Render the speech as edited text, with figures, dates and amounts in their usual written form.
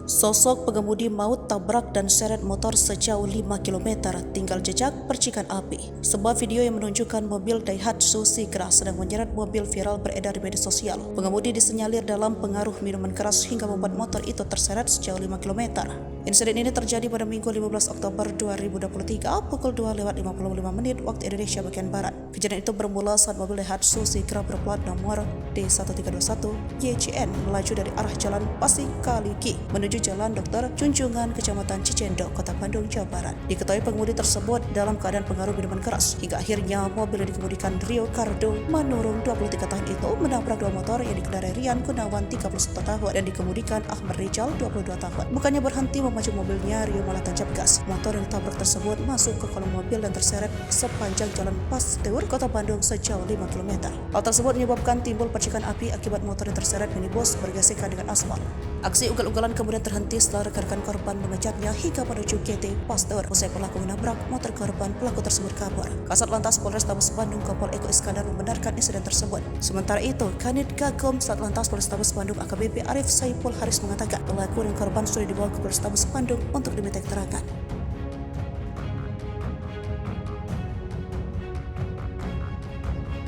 Sosok pengemudi maut tabrak dan seret motor sejauh 5 km tinggal jejak percikan api. Sebuah video yang menunjukkan mobil Daihatsu Sigra sedang menyeret mobil viral beredar di media sosial. Pengemudi disenyalir dalam pengaruh minuman keras hingga membuat motor itu terseret sejauh 5 km. Insiden ini terjadi pada Minggu 15 Oktober 2023 pukul 2:55 waktu Indonesia bagian Barat. Kejadian itu bermula saat mobil Daihatsu Sigra berplat nomor D1321 YCN melaju dari arah Jalan Pasikaliki menuju Jalan Dr. Junjungan, Kecamatan Cicendo, Kota Bandung, Jawa Barat. Diketahui pengemudi tersebut dalam keadaan pengaruh minuman keras hingga akhirnya mobil yang dikemudikan Rio Cardo Manurung 23 tahun itu menabrak dua motor yang dikendarai Rian Gunawan 31 tahun dan dikemudikan Ahmad Rijal 22 tahun. Bukannya berhenti memacu mobilnya, Rio malah tancap gas. Motor yang ditabrak tersebut masuk ke kolong mobil dan terseret sepanjang Jalan Pasteur, Kota Bandung sejauh 5 km. Hal tersebut menyebabkan timbul percikan api akibat motor yang terseret minibus bergesekan dengan aspal. Aksi ugal-ugalan kemudian terhenti setelah rekan-rekan korban mengejarnya hingga menuju GT Pasteur. Usai pelaku menabrak motor korban, pelaku tersebut kabur. Kasat Lantas Polrestabes Bandung Kompol Eko Iskandar membenarkan insiden tersebut. Sementara itu, Kanit Gakum Satlantas Polrestabes Bandung AKBP Arif Saipul Haris mengatakan pelaku dan korban sudah dibawa ke Polrestabes Bandung untuk diminta keterangan.